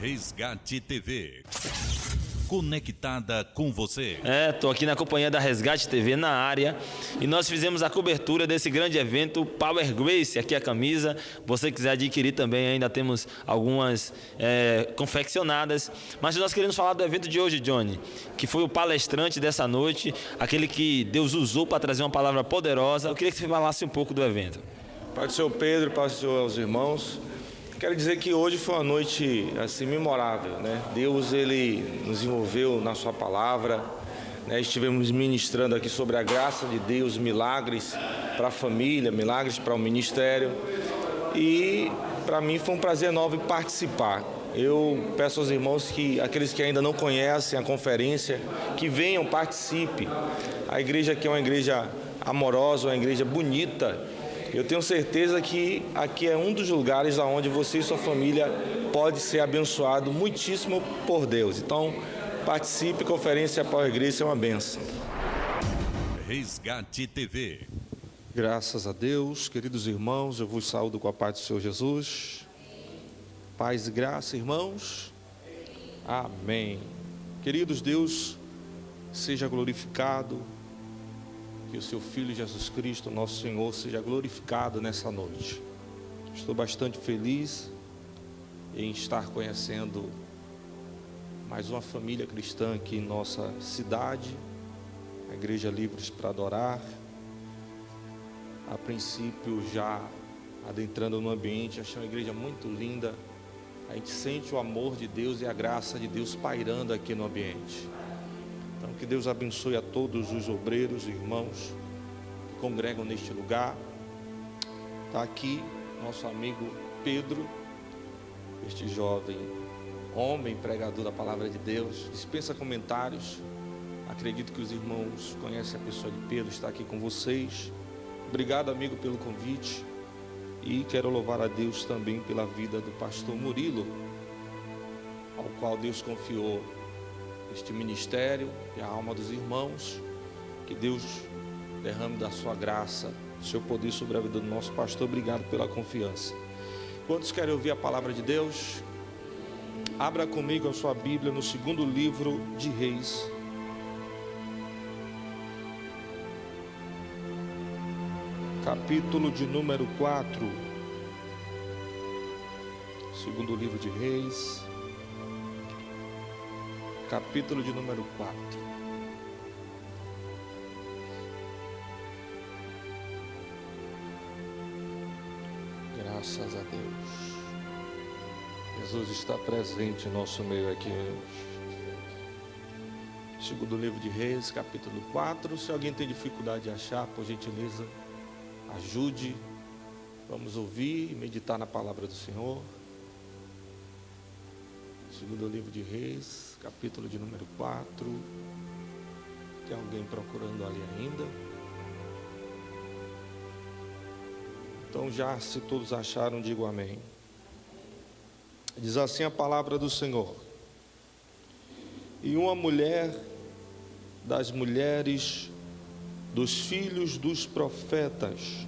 Resgate TV. Conectada com você. Estou aqui na companhia da Resgate TV na área e nós fizemos a cobertura desse grande evento Power Grace. Aqui a camisa, você quiser adquirir também, ainda temos algumas confeccionadas. Mas nós queremos falar do evento de hoje, Johnny, que foi o palestrante dessa noite, aquele que Deus usou para trazer uma palavra poderosa. Eu queria que você falasse um pouco do evento. Pai do Senhor Pedro, Pai do Senhor aos irmãos. Quero dizer que hoje foi uma noite assim memorável, né? Deus, ele nos envolveu na sua palavra, né? Estivemos ministrando aqui sobre a graça de Deus, milagres para a família, milagres para o ministério, e para mim foi um prazer enorme participar. Eu peço aos irmãos que, aqueles que ainda não conhecem a conferência, que venham, participem. A igreja aqui é uma igreja amorosa, uma igreja bonita. Eu tenho certeza que aqui é um dos lugares onde você e sua família pode ser abençoado muitíssimo por Deus. Então, participe, conferência Power Grace é uma bênção. Resgate TV. Graças a Deus, queridos irmãos, eu vos saúdo com a paz do Senhor Jesus. Paz e graça, irmãos. Amém. Queridos, Deus seja glorificado. Que o seu Filho Jesus Cristo, nosso Senhor, seja glorificado nessa noite. Estou bastante feliz em estar conhecendo mais uma família cristã aqui em nossa cidade, a Igreja Livres para Adorar. A princípio, já adentrando no ambiente, achei uma igreja muito linda. A gente sente o amor de Deus e a graça de Deus pairando aqui no ambiente. Então, que Deus abençoe a todos os obreiros e irmãos que congregam neste lugar. Está aqui nosso amigo Pedro, este jovem homem, pregador da palavra de Deus. Dispensa comentários. Acredito que os irmãos conhecem a pessoa de Pedro, está aqui com vocês. Obrigado, amigo, pelo convite. E quero louvar a Deus também pela vida do pastor Murilo, ao qual Deus confiou este ministério e a alma dos irmãos. Que Deus derrame da sua graça, do seu poder sobre a vida do nosso pastor. Obrigado pela confiança. Quantos querem ouvir a palavra de Deus? Abra comigo a sua Bíblia no segundo livro de Reis, capítulo de número 4. Segundo livro de Reis, capítulo de número 4. Graças a Deus. Jesus está presente em nosso meio aqui hoje. Segundo livro de Reis, capítulo 4. Se alguém tem dificuldade de achar, por gentileza, ajude. Vamos ouvir e meditar na palavra do Senhor. Segundo livro de Reis, capítulo de número 4. Tem alguém procurando ali ainda? Então, já se todos acharam, digo amém. Diz assim a palavra do Senhor: E uma mulher das mulheres dos filhos dos profetas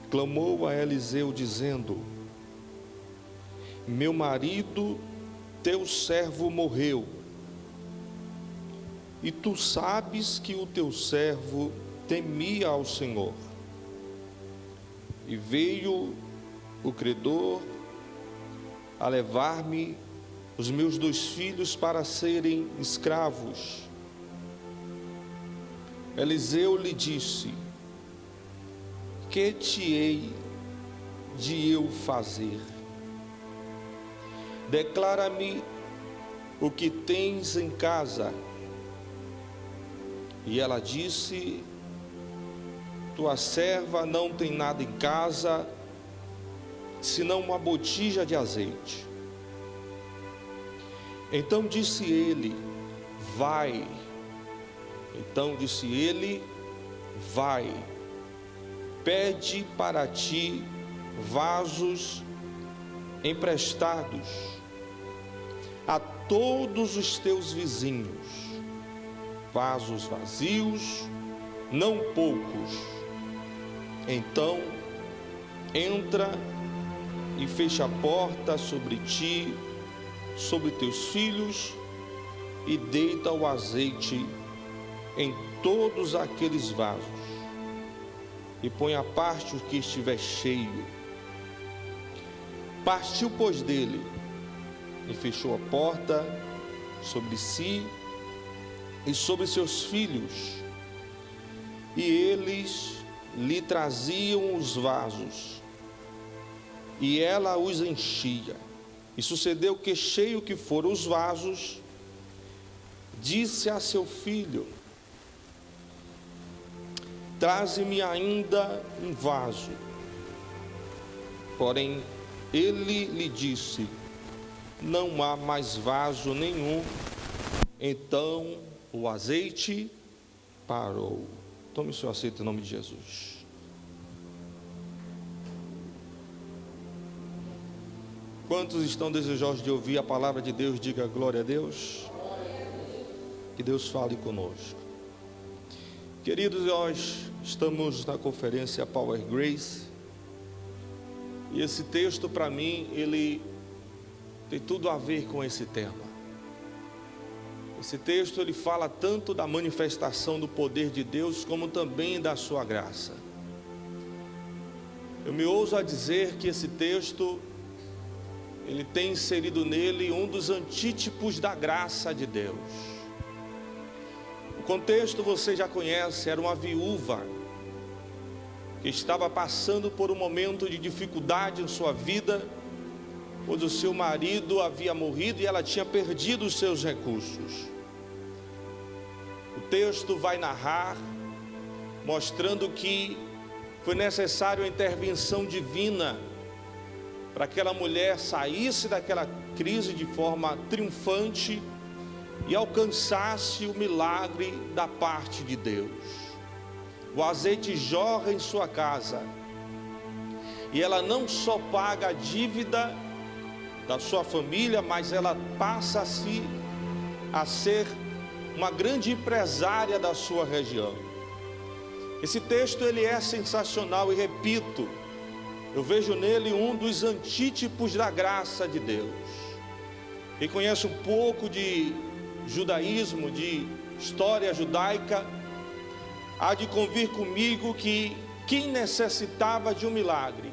clamou a Eliseu dizendo: Meu marido, teu servo, morreu, e tu sabes que o teu servo temia ao Senhor. E veio o credor a levar-me os meus 2 filhos para serem escravos. Eliseu lhe disse: Que te hei de eu fazer? Declara-me o que tens em casa. E ela disse: Tua serva não tem nada em casa, senão uma botija de azeite. Então disse ele: Vai. Então disse ele: Vai, pede para ti vasos emprestados a todos os teus vizinhos, vasos vazios, não poucos. Então entra e fecha a porta sobre ti, sobre teus filhos, e deita o azeite em todos aqueles vasos, e põe à parte o que estiver cheio. Partiu, pois, dele, e fechou a porta sobre si e sobre seus filhos, e eles lhe traziam os vasos, e ela os enchia. E sucedeu que, cheio que foram os vasos, disse a seu filho: traze-me ainda um vaso. Porém, ele lhe disse: não há mais vaso nenhum. Então o azeite parou. Tome o seu assento em nome de Jesus. Quantos estão desejosos de ouvir a palavra de Deus? Diga glória a Deus. Que Deus fale conosco. Queridos, nós estamos na conferência Power Grace, e esse texto, para mim, ele tem tudo a ver com esse tema. Esse texto, ele fala tanto da manifestação do poder de Deus, como também da sua graça. Eu me ouso a dizer que esse texto, ele tem inserido nele um dos antítipos da graça de Deus. O contexto você já conhece, era uma viúva que estava passando por um momento de dificuldade em sua vida, pois o seu marido havia morrido e ela tinha perdido os seus recursos. O texto vai narrar, mostrando que foi necessário a intervenção divina para que aquela mulher saísse daquela crise de forma triunfante e alcançasse o milagre da parte de Deus. O azeite jorra em sua casa, e ela não só paga a dívida da sua família, mas ela passa a ser uma grande empresária da sua região. Esse texto, ele é sensacional, e repito, eu vejo nele um dos antítipos da graça de Deus. Quem conhece um pouco de judaísmo, de história judaica, há de convir comigo que quem necessitava de um milagre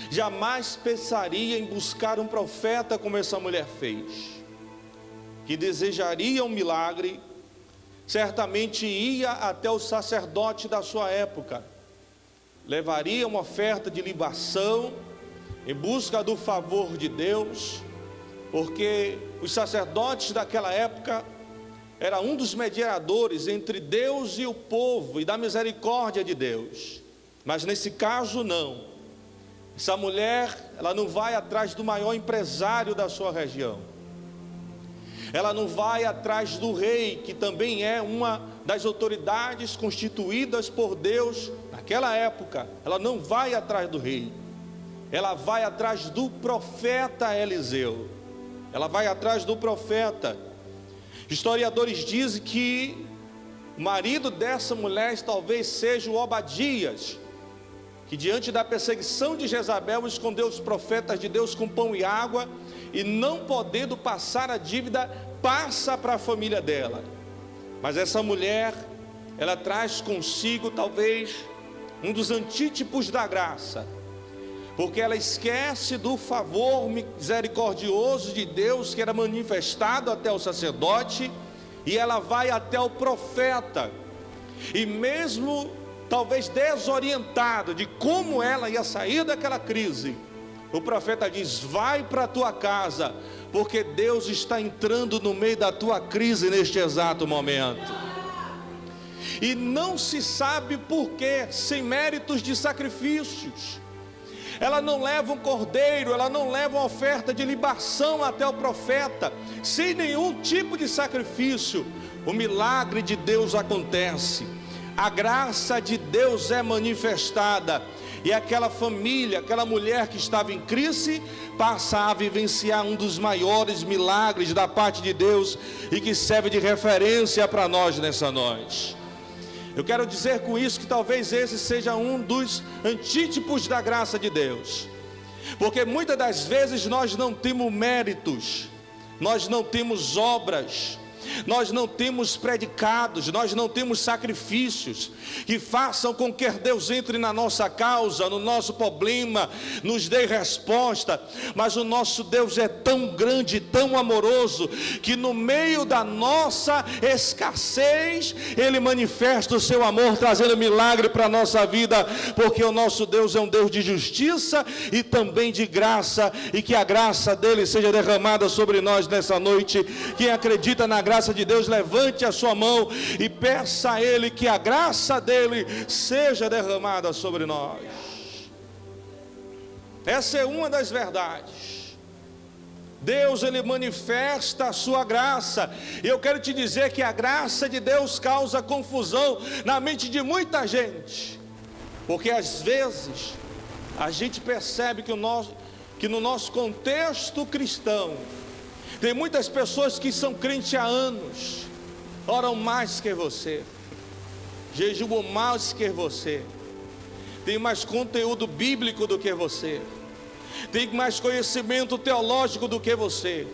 jamais pensaria em buscar um profeta como essa mulher fez. Que desejaria um milagre, certamente ia até o sacerdote da sua época, levaria uma oferta de libação em busca do favor de Deus, porque os sacerdotes daquela época era um dos mediadores entre Deus e o povo, e da misericórdia de Deus. Mas nesse caso não. Essa mulher, ela não vai atrás do maior empresário da sua região. Ela não vai atrás do rei, que também é uma das autoridades constituídas por Deus naquela época. Ela não vai atrás do rei. Ela vai atrás do profeta Eliseu. Ela vai atrás do profeta. Historiadores dizem que o marido dessa mulher talvez seja o Obadias, que diante da perseguição de Jezabel escondeu os profetas de Deus com pão e água, e não podendo passar a dívida, passa para a família dela. Mas essa mulher, ela traz consigo talvez um dos antítipos da graça, porque ela esquece do favor misericordioso de Deus que era manifestado até o sacerdote, e ela vai até o profeta, e mesmo talvez desorientada de como ela ia sair daquela crise, o profeta diz: vai para a tua casa, porque Deus está entrando no meio da tua crise neste exato momento. E não se sabe por quê, sem méritos de sacrifícios. Ela não leva um cordeiro, ela não leva uma oferta de libação até o profeta, sem nenhum tipo de sacrifício. O milagre de Deus acontece, a graça de Deus é manifestada, e aquela família, aquela mulher que estava em crise, passa a vivenciar um dos maiores milagres da parte de Deus, e que serve de referência para nós nessa noite. Eu quero dizer com isso que talvez esse seja um dos antítipos da graça de Deus. Porque muitas das vezes nós não temos méritos, nós não temos obras, nós não temos predicados, nós não temos sacrifícios que façam com que Deus entre na nossa causa, no nosso problema, nos dê resposta. Mas o nosso Deus é tão grande, tão amoroso, que no meio da nossa escassez, Ele manifesta o seu amor, trazendo milagre para a nossa vida, porque o nosso Deus é um Deus de justiça e também de graça, e que a graça dele seja derramada sobre nós nessa noite. Quem acredita na graça de Deus, levante a sua mão e peça a Ele que a graça dele seja derramada sobre nós. Essa é uma das verdades. Deus, Ele manifesta a sua graça. E eu quero te dizer que a graça de Deus causa confusão na mente de muita gente, porque às vezes a gente percebe que no nosso contexto cristão, tem muitas pessoas que são crentes há anos, oram mais que você, jejuam mais que você, tem mais conteúdo bíblico do que você, tem mais conhecimento teológico do que você,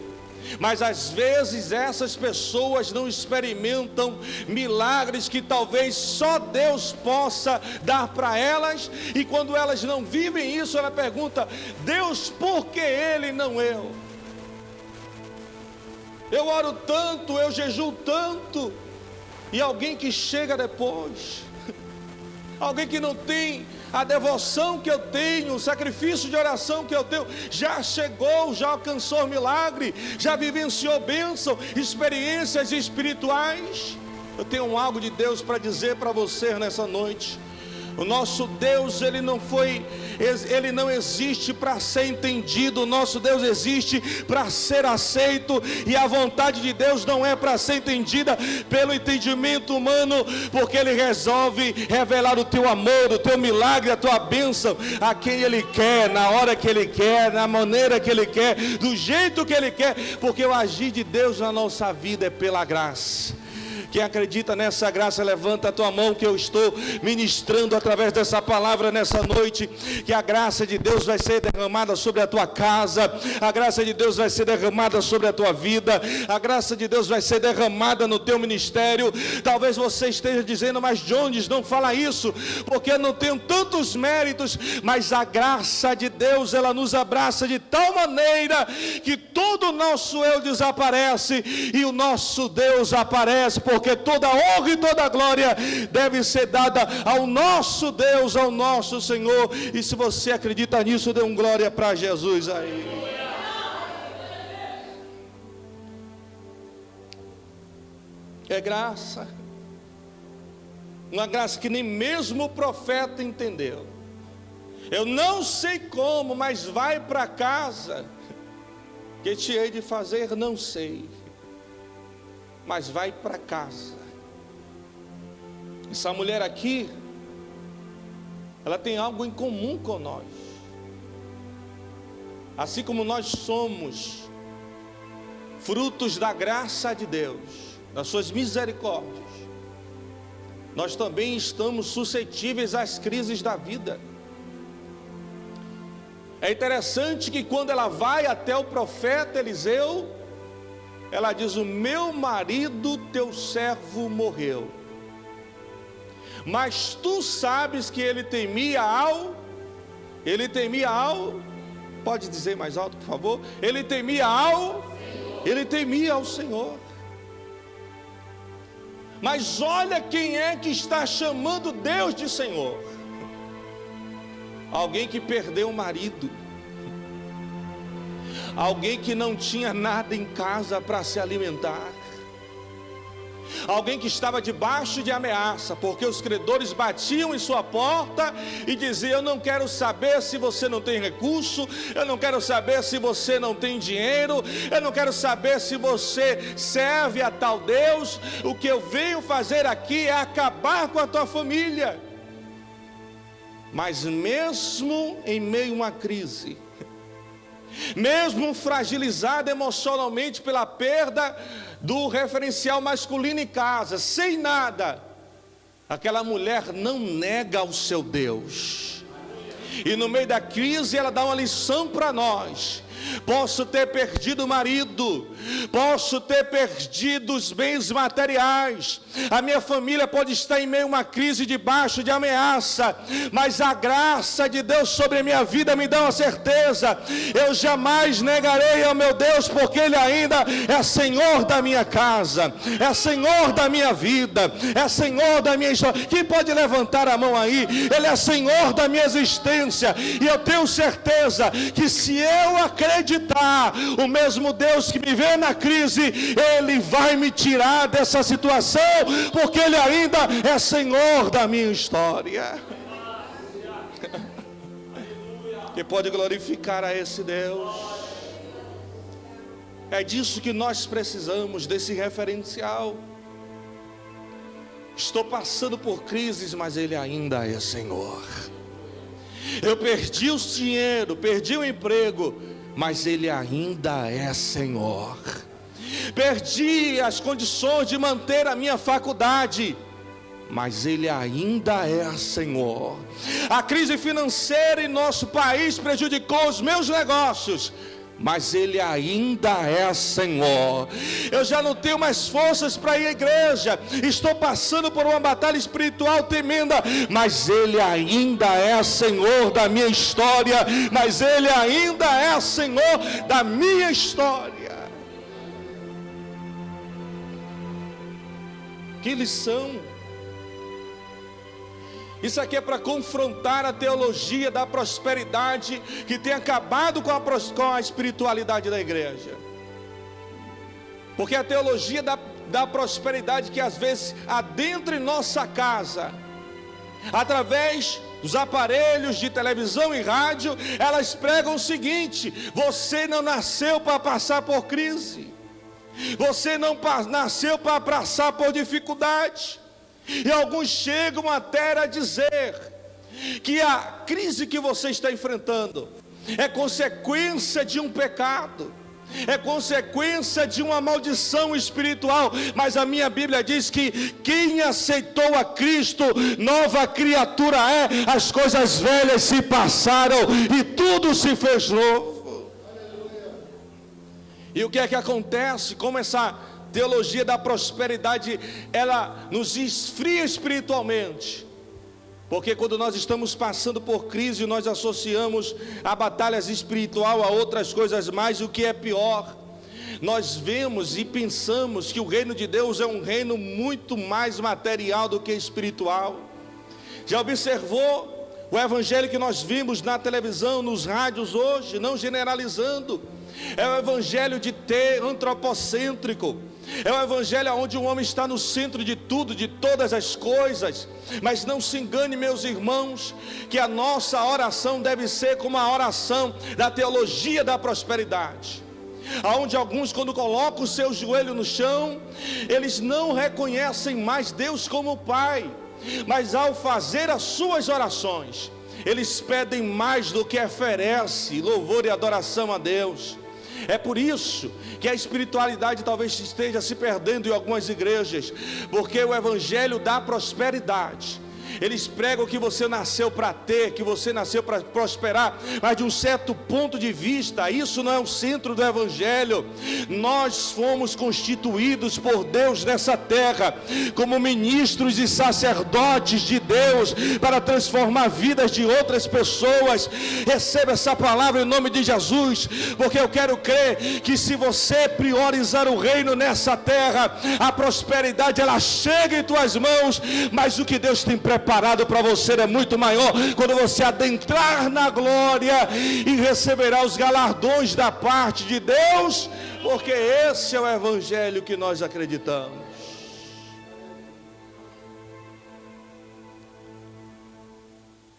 mas às vezes essas pessoas não experimentam milagres que talvez só Deus possa dar para elas, e quando elas não vivem isso, ela pergunta: Deus, por que Ele não eu? Eu oro tanto, eu jejuo tanto, e alguém que chega depois, alguém que não tem a devoção que eu tenho, o sacrifício de oração que eu tenho, já chegou, já alcançou milagre, já vivenciou bênção, experiências espirituais. Eu tenho algo de Deus para dizer para você nessa noite. O nosso Deus, Ele não existe para ser entendido. O nosso Deus existe para ser aceito, e a vontade de Deus não é para ser entendida pelo entendimento humano, porque Ele resolve revelar o teu amor, o teu milagre, a tua bênção a quem Ele quer, na hora que Ele quer, na maneira que Ele quer, do jeito que Ele quer, porque o agir de Deus na nossa vida é pela graça. Quem acredita nessa graça, levanta a tua mão, que eu estou ministrando através dessa palavra nessa noite, que a graça de Deus vai ser derramada sobre a tua casa, a graça de Deus vai ser derramada sobre a tua vida, a graça de Deus vai ser derramada no teu ministério. Talvez você esteja dizendo: mas Jones, não fala isso, porque eu não tenho tantos méritos. Mas a graça de Deus, ela nos abraça de tal maneira que todo o nosso eu desaparece e o nosso Deus aparece, porque toda honra e toda glória deve ser dada ao nosso Deus, ao nosso Senhor. E se você acredita nisso, dê um glória para Jesus aí. É graça, uma graça que nem mesmo o profeta entendeu. Eu não sei como, mas vai para casa, que te hei de fazer, não sei, mas vai para casa. Essa mulher aqui, ela tem algo em comum com nós. Assim como nós somos frutos da graça de Deus, das suas misericórdias, nós também estamos suscetíveis às crises da vida. É interessante que quando ela vai até o profeta Eliseu, ela diz: o meu marido, teu servo, morreu, mas tu sabes que ele temia ao, pode dizer mais alto, por favor? Ele temia ao Senhor. Mas olha quem é que está chamando Deus de Senhor: alguém que perdeu o marido, alguém que não tinha nada em casa para se alimentar, alguém que estava debaixo de ameaça, porque os credores batiam em sua porta e diziam: eu não quero saber se você não tem recurso, eu não quero saber se você não tem dinheiro, eu não quero saber se você serve a tal Deus, o que eu venho fazer aqui é acabar com a tua família. Mas mesmo em meio a uma crise, mesmo fragilizada emocionalmente pela perda do referencial masculino em casa, sem nada, aquela mulher não nega ao seu Deus. E no meio da crise ela dá uma lição para nós. Posso ter perdido o marido, posso ter perdido os bens materiais, a minha família pode estar em meio a uma crise debaixo de ameaça, mas a graça de Deus sobre a minha vida me dá uma certeza: eu jamais negarei ao meu Deus, porque Ele ainda é Senhor da minha casa, é Senhor da minha vida, é Senhor da minha história. Quem pode levantar a mão aí? Ele é Senhor da minha existência, e eu tenho certeza que se eu acreditar, o mesmo Deus que me vê na crise, Ele vai me tirar dessa situação, porque Ele ainda é Senhor da minha história. Quem pode glorificar a esse Deus? É disso que nós precisamos, desse referencial. Estou passando por crises, mas Ele ainda é Senhor. Eu perdi o dinheiro, perdi o emprego, mas Ele ainda é Senhor. Perdi as condições de manter a minha faculdade, mas Ele ainda é Senhor. A crise financeira em nosso país prejudicou os meus negócios, mas Ele ainda é Senhor. Eu já não tenho mais forças para ir à igreja, estou passando por uma batalha espiritual tremenda, mas Ele ainda é Senhor da minha história, mas Ele ainda é Senhor da minha história. Que lição! Isso aqui é para confrontar a teologia da prosperidade que tem acabado com a espiritualidade da igreja. Porque a teologia da prosperidade que às vezes adentra em nossa casa, através dos aparelhos de televisão e rádio, elas pregam o seguinte: você não nasceu para passar por crise, você não nasceu para passar por dificuldade. E alguns chegam até a dizer que a crise que você está enfrentando é consequência de um pecado, é consequência de uma maldição espiritual. Mas a minha Bíblia diz que quem aceitou a Cristo, nova criatura é, as coisas velhas se passaram e tudo se fez novo. E o que é que acontece? Como essa teologia da prosperidade, ela nos esfria espiritualmente, porque quando nós estamos passando por crise, nós associamos a batalhas espiritual a outras coisas mais, o que é pior, nós vemos e pensamos que o reino de Deus é um reino muito mais material do que espiritual. Já observou o evangelho que nós vimos na televisão, nos rádios hoje, não generalizando, é o evangelho de antropocêntrico, é o evangelho onde o homem está no centro de tudo, de todas as coisas. Mas não se engane, meus irmãos, que a nossa oração deve ser como a oração da teologia da prosperidade, aonde alguns, quando colocam o seu joelho no chão, eles não reconhecem mais Deus como Pai, mas ao fazer as suas orações, eles pedem mais do que oferece louvor e adoração a Deus. É por isso que a espiritualidade talvez esteja se perdendo em algumas igrejas, porque o evangelho da prosperidade, eles pregam que você nasceu para ter, que você nasceu para prosperar, mas de um certo ponto de vista, isso não é o centro do evangelho. Nós fomos constituídos por Deus nessa terra, como ministros e sacerdotes de Deus, para transformar vidas de outras pessoas. Receba essa palavra em nome de Jesus, porque eu quero crer que se você priorizar o reino nessa terra, a prosperidade ela chega em tuas mãos, mas o que Deus tem preparado para você é muito maior, quando você adentrar na glória e receberá os galardões da parte de Deus, porque esse é o evangelho que nós acreditamos.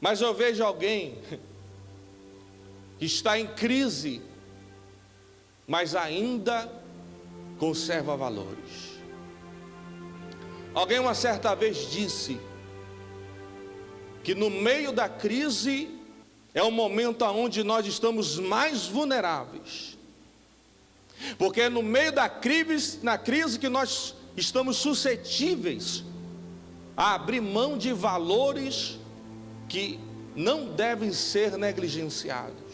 Mas eu vejo alguém que está em crise, mas ainda conserva valores. Alguém uma certa vez disse que no meio da crise é o momento onde nós estamos mais vulneráveis, porque é no meio da crise, na crise, que nós estamos suscetíveis a abrir mão de valores que não devem ser negligenciados.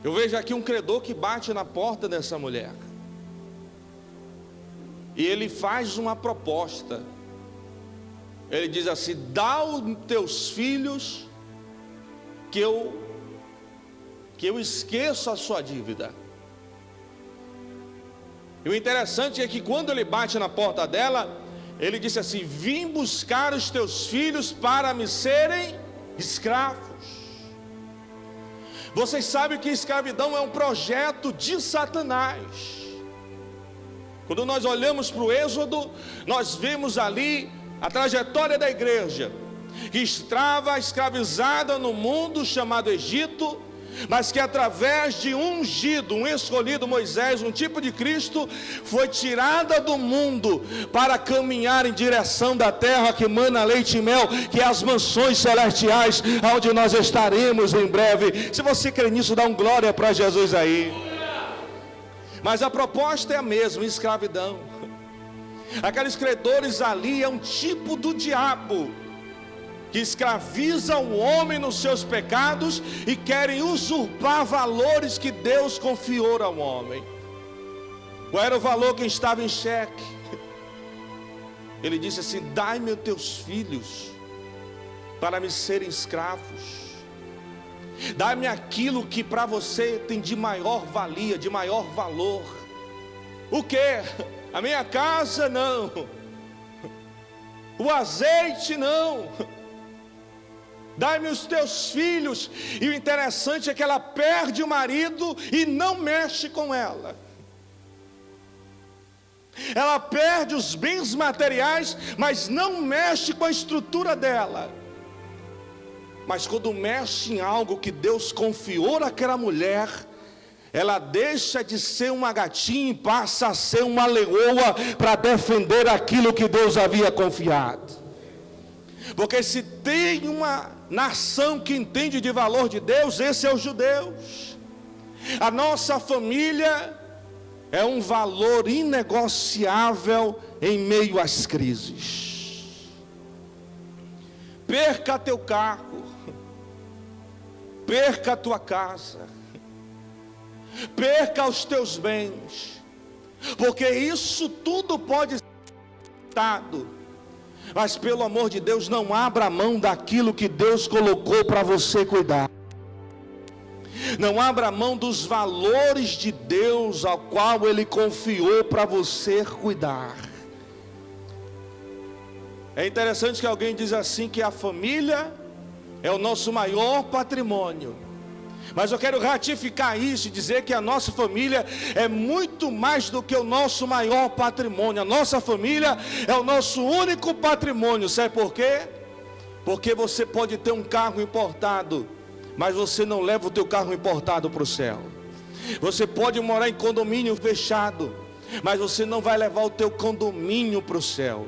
Eu vejo aqui um credor que bate na porta dessa mulher. E ele faz uma proposta. Ele diz assim: dá os teus filhos que eu esqueço a sua dívida. E o interessante é que quando ele bate na porta dela, ele disse assim: vim buscar os teus filhos para me serem escravos. Vocês sabem que escravidão é um projeto de Satanás. Quando nós olhamos para o Êxodo, nós vemos ali a trajetória da igreja, que estava escravizada no mundo chamado Egito, mas que através de um ungido, um escolhido Moisés, um tipo de Cristo, foi tirada do mundo para caminhar em direção da terra que mana leite e mel, que é as mansões celestiais, onde nós estaremos em breve. Se você crê nisso, dá um glória para Jesus aí. Mas a proposta é a mesma: escravidão. Aqueles credores ali é um tipo do diabo, que escraviza o homem nos seus pecados e querem usurpar valores que Deus confiou ao homem. Qual era o valor que estava em xeque? Ele disse assim: dai-me os teus filhos para me serem escravos. Dá-me aquilo que para você tem de maior valia, de maior valor. O que? A minha casa? Não. O azeite? Não. Dá-me os teus filhos. E o interessante é que ela perde o marido e não mexe com ela. Ela perde os bens materiais, mas não mexe com a estrutura dela. Mas quando mexe em algo que Deus confiou àquela mulher, ela deixa de ser uma gatinha e passa a ser uma leoa para defender aquilo que Deus havia confiado. Porque se tem uma nação que entende de valor de Deus, esse é os judeus. A nossa família é um valor inegociável em meio às crises. Perca teu carro, perca a tua casa, perca os teus bens, porque isso tudo pode ser dado, mas pelo amor de Deus, não abra mão daquilo que Deus colocou para você cuidar. Não abra mão dos valores de Deus ao qual Ele confiou para você cuidar. É interessante que alguém diz assim, que a família é o nosso maior patrimônio. Mas eu quero ratificar isso e dizer que a nossa família é muito mais do que o nosso maior patrimônio. A nossa família é o nosso único patrimônio. Sabe por quê? Porque você pode ter um carro importado, mas você não leva o teu carro importado para o céu. Você pode morar em condomínio fechado, mas você não vai levar o teu condomínio para o céu.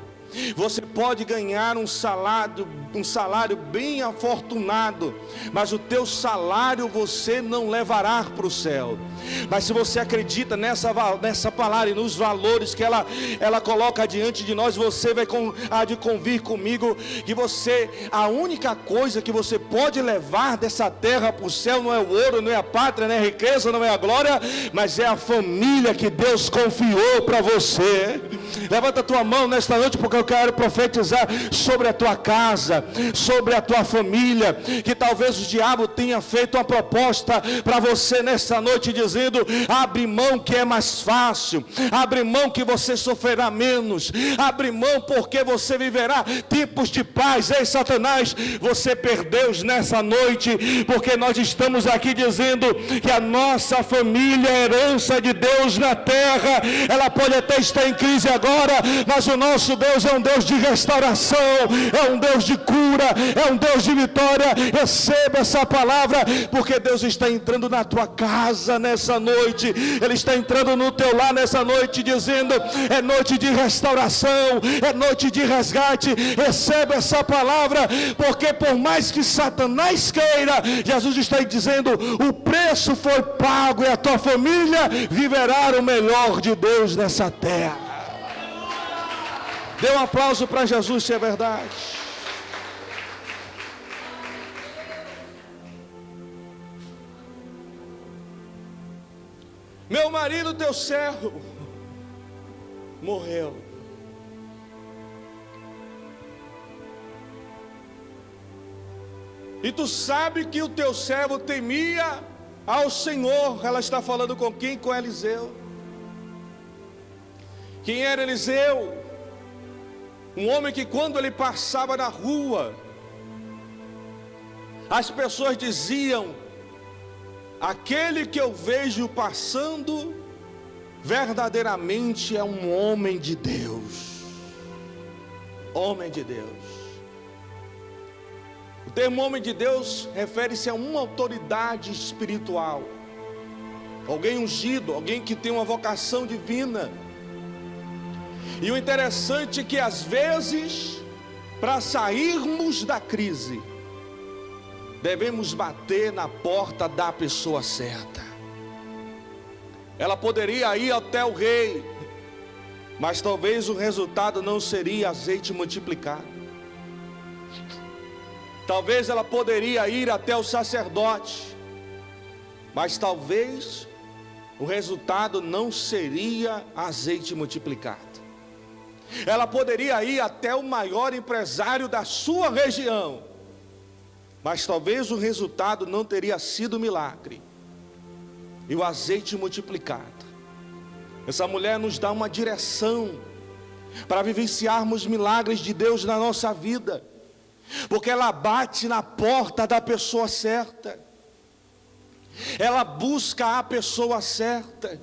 Você pode ganhar um salário bem afortunado, mas o teu salário você não levará para o céu. Mas se você acredita nessa palavra e nos valores que ela coloca diante de nós, você há de convir comigo que a única coisa que você pode levar dessa terra para o céu não é o ouro, não é a pátria, não é a riqueza, não é a glória, mas é a família que Deus confiou para você. Levanta a tua mão nesta noite, porque eu quero profetizar sobre a tua casa, sobre a tua família, que talvez o diabo tenha feito uma proposta para você nesta noite, dizendo: abre mão que é mais fácil, abre mão que você sofrerá menos, abre mão porque você viverá tempos de paz. Ei, Satanás, você perdeu nessa noite, porque nós estamos aqui dizendo que a nossa família é herança de Deus na terra. Ela pode até estar em crise agora, mas o nosso Deus é um Deus de restauração, é um Deus de cura, é um Deus de vitória. Receba essa palavra, porque Deus está entrando na tua casa nessa noite, Ele está entrando no teu lar nessa noite, dizendo: é noite de restauração, é noite de resgate. Receba essa palavra, porque por mais que Satanás queira, Jesus está dizendo: o preço foi pago e a tua família viverá o melhor de Deus nessa terra. Dê um aplauso para Jesus, se é verdade. meu marido, teu servo, morreu. E tu sabe que o teu servo temia ao Senhor. Ela está falando com quem? Com Eliseu. Quem era Eliseu? Um homem que quando ele passava na rua, as pessoas diziam: aquele que eu vejo passando, verdadeiramente é um homem de Deus. Homem de Deus. O termo homem de Deus refere-se a uma autoridade espiritual, alguém ungido, alguém que tem uma vocação divina. E o interessante é que às vezes, para sairmos da crise, devemos bater na porta da pessoa certa. Ela poderia ir até o rei, mas talvez o resultado não seria azeite multiplicado. Talvez ela poderia ir até o sacerdote, mas talvez o resultado não seria azeite multiplicado. Ela poderia ir até o maior empresário da sua região, mas talvez o resultado não teria sido milagre e o azeite multiplicado. Essa mulher nos dá uma direção para vivenciarmos milagres de Deus na nossa vida, porque ela bate na porta da pessoa certa, ela busca a pessoa certa.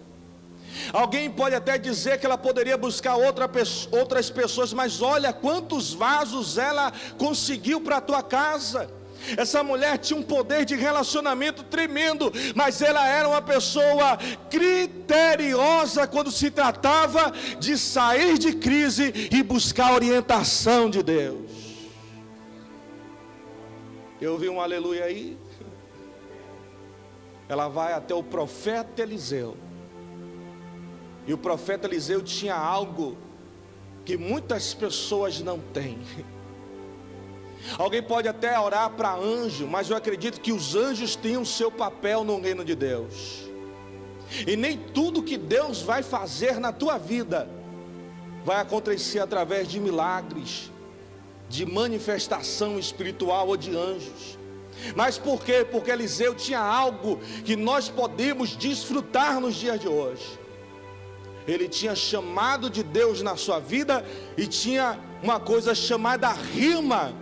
Alguém pode até dizer que ela poderia buscar outras pessoas, mas olha quantos vasos ela conseguiu para a tua casa. Essa mulher tinha um poder de relacionamento tremendo, mas ela era uma pessoa criteriosa quando se tratava de sair de crise e buscar a orientação de Deus. Eu ouvi um aleluia aí. Ela vai até o profeta Eliseu, e o profeta Eliseu tinha algo que muitas pessoas não têm. Alguém pode até orar para anjo, mas eu acredito que os anjos têm o seu papel no reino de Deus. E nem tudo que Deus vai fazer na tua vida vai acontecer através de milagres, de manifestação espiritual ou de anjos. Mas por quê? Porque Eliseu tinha algo que nós podemos desfrutar nos dias de hoje. Ele tinha chamado de Deus na sua vida e tinha uma coisa chamada rima,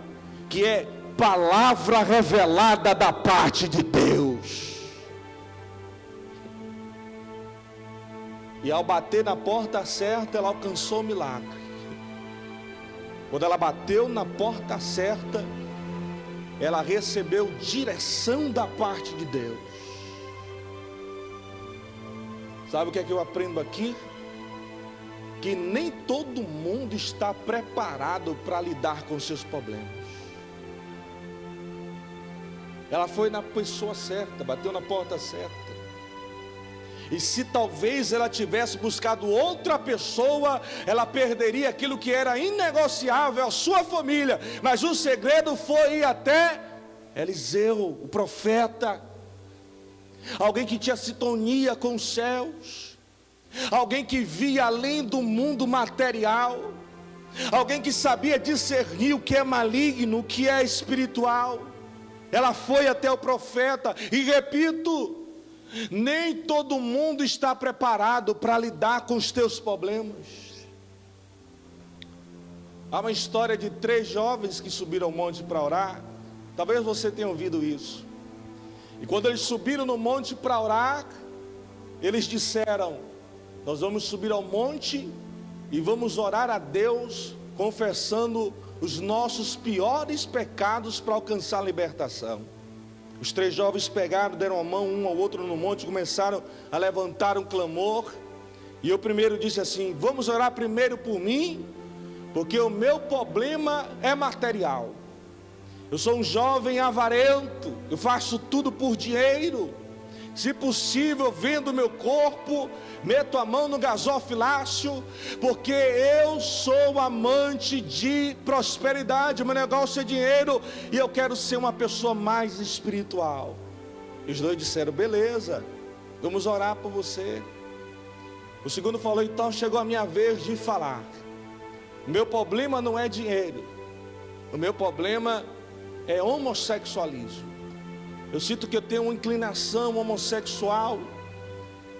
que é palavra revelada da parte de Deus. E ao bater na porta certa, ela alcançou o milagre. Quando ela bateu na porta certa, ela recebeu direção da parte de Deus. Sabe o que é que eu aprendo aqui? Que nem todo mundo está preparado para lidar com seus problemas. Ela foi na pessoa certa, bateu na porta certa. E se talvez ela tivesse buscado outra pessoa, ela perderia aquilo que era inegociável, a sua família. Mas o segredo foi ir até Eliseu, o profeta, alguém que tinha sintonia com os céus, alguém que via além do mundo material, alguém que sabia discernir o que é maligno, o que é espiritual. Ela foi até o profeta, e repito, nem todo mundo está preparado para lidar com os teus problemas. Há uma história de 3 jovens que subiram ao monte para orar. Talvez você tenha ouvido isso. E quando eles subiram no monte para orar, eles disseram: nós vamos subir ao monte e vamos orar a Deus, confessando os nossos piores pecados para alcançar a libertação. Os 3 jovens pegaram, deram a mão um ao outro no monte, começaram a levantar um clamor. E o primeiro disse assim: vamos orar primeiro por mim, porque o meu problema é material. Eu sou um jovem avarento, eu faço tudo por dinheiro. Se possível, vendo o meu corpo, meto a mão no gasofilácio, porque eu sou amante de prosperidade, meu negócio é dinheiro, e eu quero ser uma pessoa mais espiritual. E os 2 disseram: beleza, vamos orar por você. O segundo falou: então chegou a minha vez de falar. O meu problema não é dinheiro, o meu problema é homossexualismo. Eu sinto que eu tenho uma inclinação homossexual.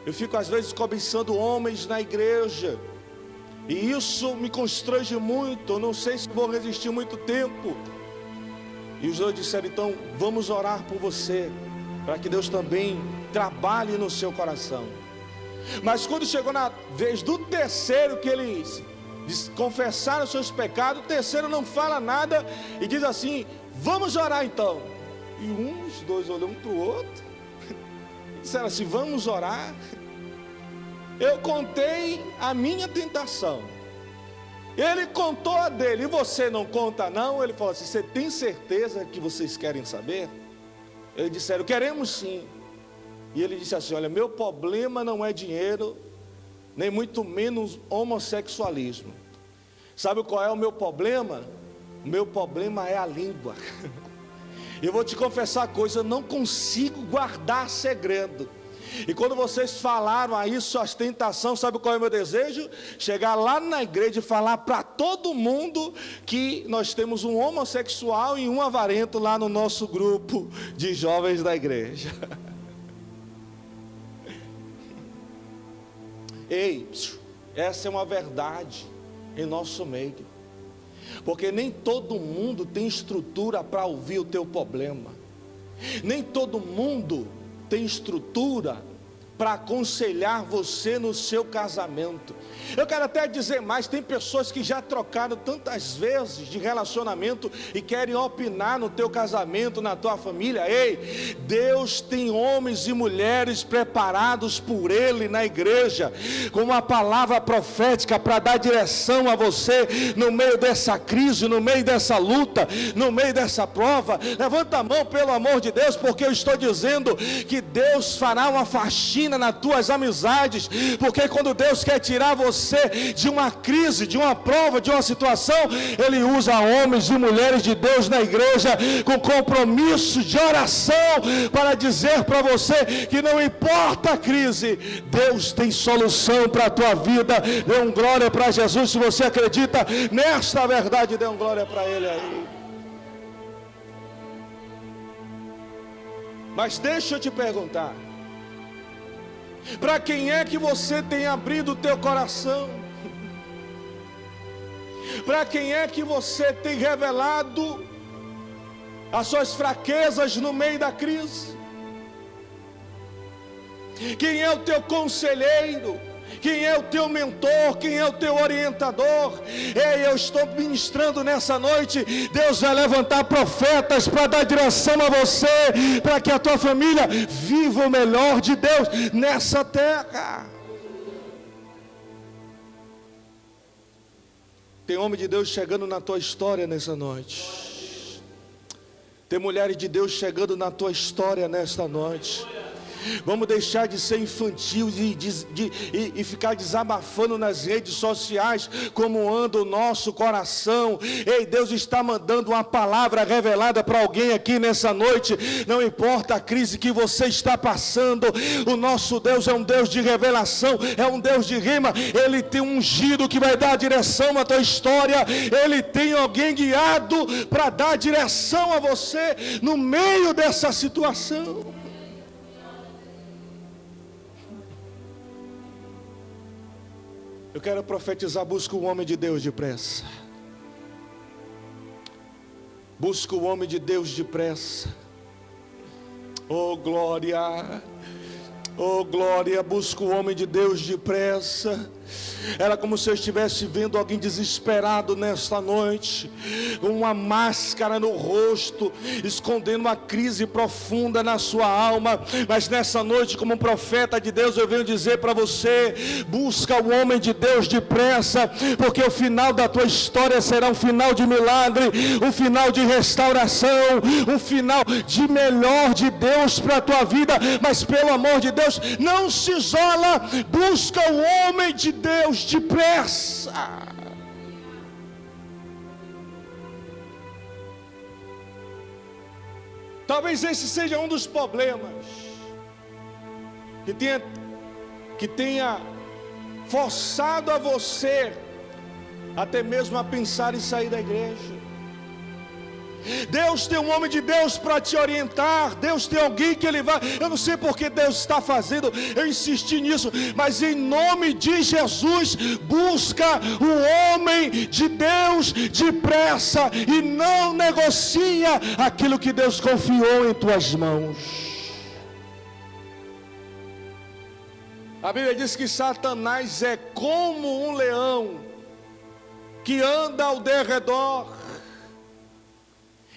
Eu fico às vezes cobiçando homens na igreja, e isso me constrange muito. Eu não sei se vou resistir muito tempo. E os dois disseram: então vamos orar por você, para que Deus também trabalhe no seu coração. Mas quando chegou na vez do terceiro, que eles confessaram os seus pecados, o terceiro não fala nada e diz assim: vamos orar então. E os dois olham um para o outro e disseram assim: vamos orar. Eu contei a minha tentação, ele contou a dele, e você não conta não? Ele falou assim: você tem certeza que vocês querem saber? Eles disseram: queremos sim. E ele disse assim: olha, meu problema não é dinheiro, nem muito menos homossexualismo. Sabe qual é o meu problema? O meu problema é a língua. Eu vou te confessar a coisa: eu não consigo guardar segredo. E quando vocês falaram aí suas tentações, sabe qual é o meu desejo? Chegar lá na igreja e falar para todo mundo que nós temos um homossexual e um avarento lá no nosso grupo de jovens da igreja. Ei, essa é uma verdade em nosso meio, porque nem todo mundo tem estrutura para ouvir o teu problema, nem todo mundo tem estrutura para aconselhar você no seu casamento. Eu quero até dizer mais: tem pessoas que já trocaram tantas vezes de relacionamento e querem opinar no teu casamento, na tua família. Ei, Deus tem homens e mulheres preparados por Ele na igreja, com uma palavra profética para dar direção a você no meio dessa crise, no meio dessa luta, no meio dessa prova. Levanta a mão, pelo amor de Deus, porque eu estou dizendo que Deus fará uma faxina nas tuas amizades, porque quando Deus quer tirar você de uma crise, de uma prova, de uma situação, Ele usa homens e mulheres de Deus na igreja com compromisso de oração para dizer para você que não importa a crise, Deus tem solução para a tua vida. Dê um glória para Jesus se você acredita nesta verdade. Dê um glória para Ele aí. Mas deixa eu te perguntar: para quem é que você tem abrido o teu coração? Para quem é que você tem revelado as suas fraquezas no meio da crise? Quem é o teu conselheiro? Quem é o teu mentor? Quem é o teu orientador? Ei, eu estou ministrando nessa noite. Deus vai levantar profetas para dar direção a você, para que a tua família viva o melhor de Deus nessa terra. Tem homem de Deus chegando na tua história nessa noite. Tem mulheres de Deus chegando na tua história nesta noite. Vamos deixar de ser infantil e ficar desabafando nas redes sociais como anda o nosso coração. Ei, Deus está mandando uma palavra revelada para alguém aqui nessa noite. Não importa a crise que você está passando, o nosso Deus é um Deus de revelação, é um Deus de rima. Ele tem um ungido que vai dar direção à tua história. Ele tem alguém guiado para dar direção a você no meio dessa situação. Eu quero profetizar: busca o homem de Deus depressa. Busca o homem de Deus depressa. Oh glória, oh glória, busca o homem de Deus depressa. Era como se eu estivesse vendo alguém desesperado nesta noite, com uma máscara no rosto, escondendo uma crise profunda na sua alma. Mas nessa noite, como um profeta de Deus, eu venho dizer para você: busca o homem de Deus depressa, porque o final da tua história será um final de milagre, um final de restauração, um final de melhor de Deus para a tua vida. Mas pelo amor de Deus, não se isola, busca o homem de Deus depressa. Talvez esse seja um dos problemas que tenha forçado a você até mesmo a pensar em sair da igreja. Deus tem um homem de Deus para te orientar. Deus tem alguém que Ele vai. Eu não sei porque Deus está fazendo eu insisti nisso, mas em nome de Jesus, busca o homem de Deus depressa e não negocia aquilo que Deus confiou em tuas mãos. A Bíblia diz que Satanás é como um leão que anda ao derredor.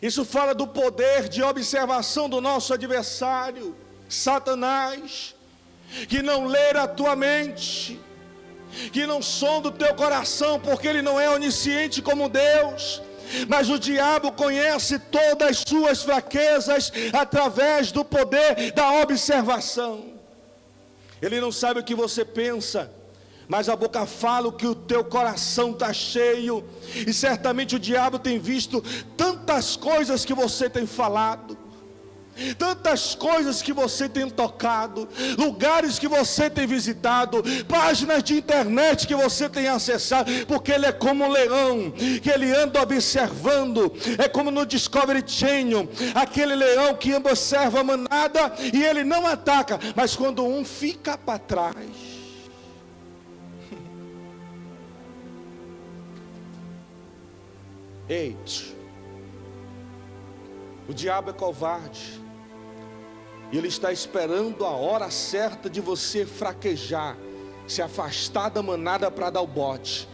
Isso fala do poder de observação do nosso adversário, Satanás, que não lê a tua mente, que não sonda o teu coração, porque ele não é onisciente como Deus. Mas o diabo conhece todas as suas fraquezas através do poder da observação. Ele não sabe o que você pensa, mas a boca fala o que o teu coração está cheio. E certamente o diabo tem visto tantas coisas que você tem falado, tantas coisas que você tem tocado, lugares que você tem visitado, páginas de internet que você tem acessado, porque ele é como um leão, que ele anda observando. É como no Discovery Channel, aquele leão que observa a manada e ele não ataca, mas quando um fica para trás. Eita, o diabo é covarde, e ele está esperando a hora certa de você fraquejar, se afastar da manada para dar o bote.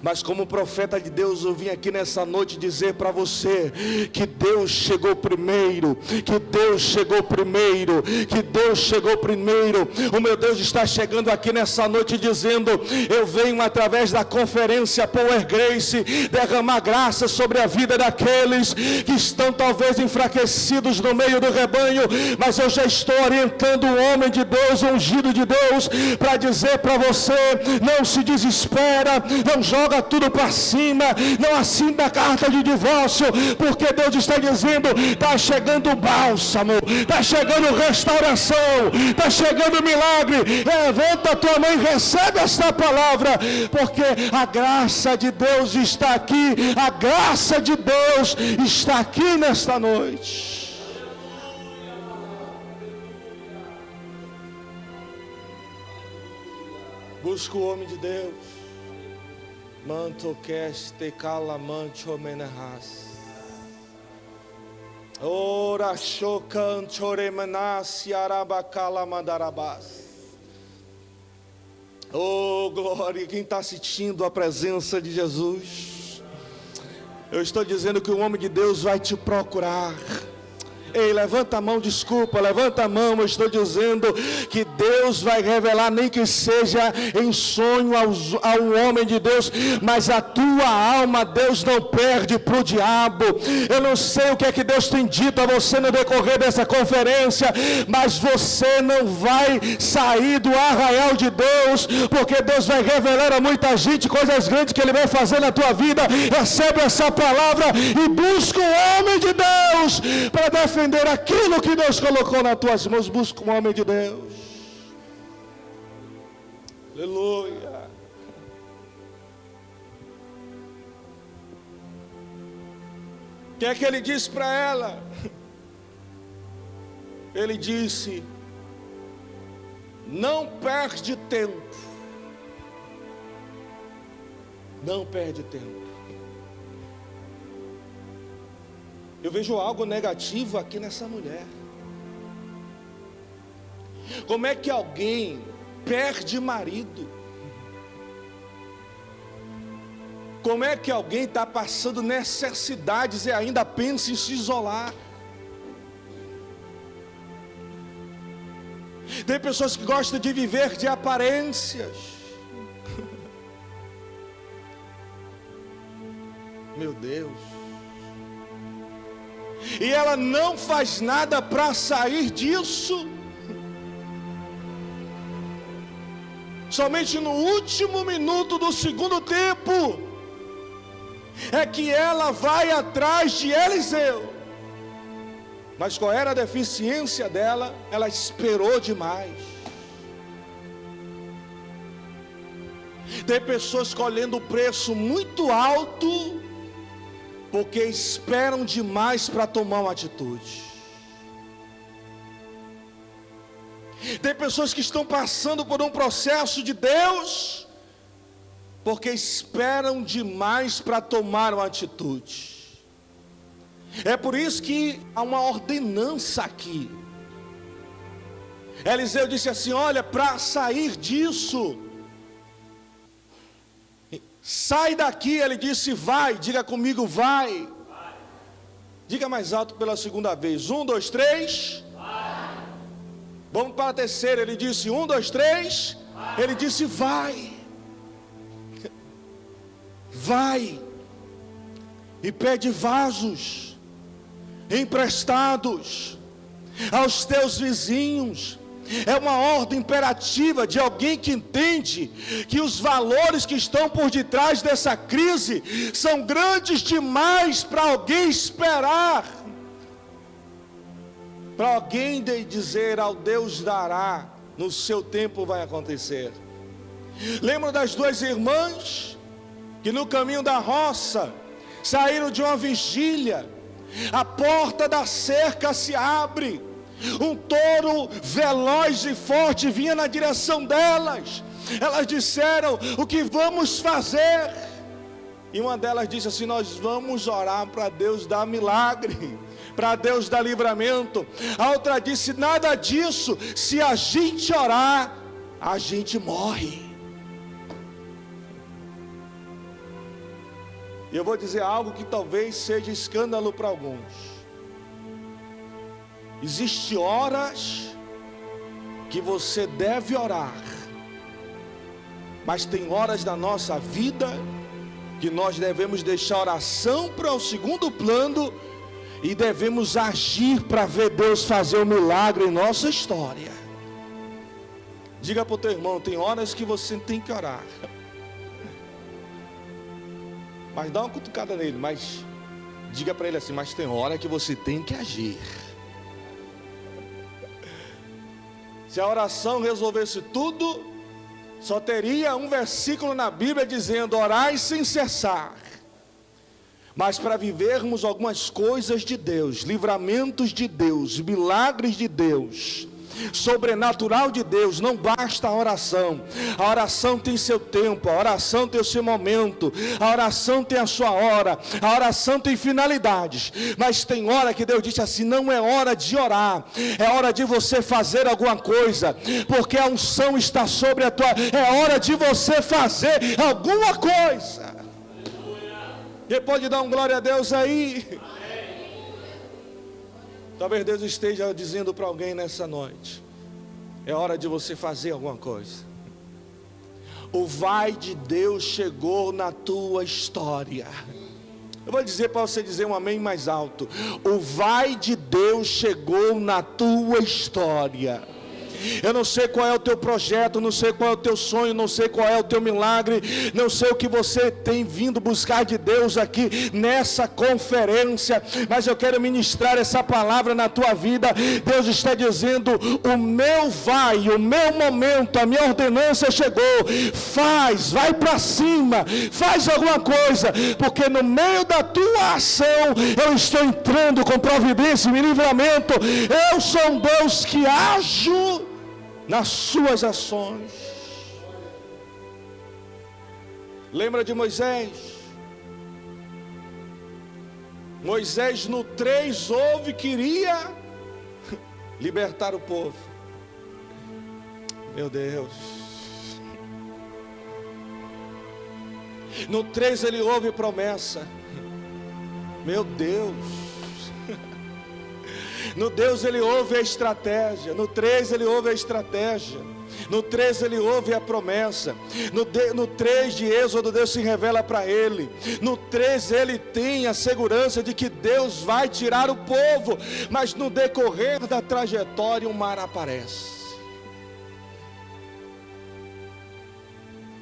Mas como profeta de Deus, eu vim aqui nessa noite dizer para você que Deus chegou primeiro, que Deus chegou primeiro, que Deus chegou primeiro. O meu Deus está chegando aqui nessa noite dizendo: eu venho através da conferência Power Grace derramar graça sobre a vida daqueles que estão talvez enfraquecidos no meio do rebanho, mas eu já estou orientando o homem de Deus, o ungido de Deus, para dizer para você: não se desespera, não joga tudo para cima, não assina a carta de divórcio, porque Deus está dizendo: está chegando bálsamo, está chegando restauração, está chegando milagre. Levanta a tua mão e recebe esta palavra, porque a graça de Deus está aqui, a graça de Deus está aqui nesta noite. Busca o homem de Deus. Manto keste calamante homenahas. Ora chocan choremanasi arabacala mandarabás. Oh glória, quem está sentindo a presença de Jesus? Eu estou dizendo que o homem de Deus vai te procurar. Ei, levanta a mão, desculpa, levanta a mão. Eu estou dizendo que Deus vai revelar, nem que seja em sonho ao homem de Deus, mas a tua alma Deus não perde para o diabo. Eu não sei o que é que Deus tem dito a você no decorrer dessa conferência, mas você não vai sair do arraial de Deus, porque Deus vai revelar a muita gente coisas grandes que Ele vai fazer na tua vida. Recebe essa palavra e busca o homem de Deus para defender aquilo que Deus colocou nas tuas mãos. Busca um homem de Deus. Aleluia. O que é que ele disse para ela? Ele disse: não perde tempo. Não perde tempo. Eu vejo algo negativo aqui nessa mulher. Como é que alguém perde marido? Como é que alguém está passando necessidades e ainda pensa em se isolar? Tem pessoas que gostam de viver de aparências. Meu Deus. E ela não faz nada para sair disso. Somente no último minuto do segundo tempo é que ela vai atrás de Eliseu. Mas qual era a deficiência dela? Ela esperou demais. Tem pessoas colhendo preço muito alto, porque esperam demais para tomar uma atitude. Tem pessoas que estão passando por um processo de Deus, porque esperam demais para tomar uma atitude. É por isso que há uma ordenança aqui. Eliseu disse assim: olha, para sair disso, sai daqui. Ele disse: vai, diga comigo, vai. Diga mais alto pela segunda vez. 1, 2, 3. Vamos para a terceira. Ele disse: 1, 2, 3. Ele disse: vai. Vai. E pede vasos emprestados aos teus vizinhos. É uma ordem imperativa de alguém que entende que os valores que estão por detrás dessa crise são grandes demais para alguém esperar, para alguém dizer: ao Deus dará, no seu tempo vai acontecer. Lembra das duas irmãs que no caminho da roça saíram de uma vigília? A porta da cerca se abre, um touro veloz e forte vinha na direção delas. Elas disseram: o que vamos fazer? E uma delas disse assim: nós vamos orar para Deus dar milagre, para Deus dar livramento. A outra disse: nada disso, se a gente orar, a gente morre. E eu vou dizer algo que talvez seja escândalo para alguns. Existem horas que você deve orar, mas tem horas da nossa vida que nós devemos deixar a oração para o segundo plano e devemos agir para ver Deus fazer um milagre em nossa história. Diga para o teu irmão: tem horas que você tem que orar, mas dá uma cutucada nele, mas diga para ele assim: mas tem hora que você tem que agir. Se a oração resolvesse tudo, só teria um versículo na Bíblia dizendo: orai sem cessar. Mas para vivermos algumas coisas de Deus, livramentos de Deus, milagres de Deus, sobrenatural de Deus, não basta a oração. A oração tem seu tempo, a oração tem o seu momento, a oração tem a sua hora, a oração tem finalidades. Mas tem hora que Deus disse assim: não é hora de orar, é hora de você fazer alguma coisa, porque a unção está sobre a tua. É hora de você fazer alguma coisa. Quem pode dar um glória a Deus aí? Talvez Deus esteja dizendo para alguém nessa noite: é hora de você fazer alguma coisa. O vai de Deus chegou na tua história. Eu vou dizer para você dizer um amém mais alto: o vai de Deus chegou na tua história. Eu não sei qual é o teu projeto, não sei qual é o teu sonho, não sei qual é o teu milagre, não sei o que você tem vindo buscar de Deus aqui nessa conferência, mas eu quero ministrar essa palavra na tua vida. Deus está dizendo: o meu vai, o meu momento, a minha ordenança chegou. Vai para cima, faz alguma coisa, porque no meio da tua ação eu estou entrando com providência e livramento. Eu sou um Deus que ajo nas suas ações. Lembra de Moisés? Moisés no 3 ouve, queria libertar o povo. Meu Deus. No 3 ele ouve promessa. Meu Deus. No Deus ele ouve a estratégia. No 3 ele ouve a estratégia. No 3 ele ouve a promessa. No 3 de Êxodo Deus se revela para ele. No 3 ele tem a segurança de que Deus vai tirar o povo. Mas no decorrer da trajetória um mar aparece.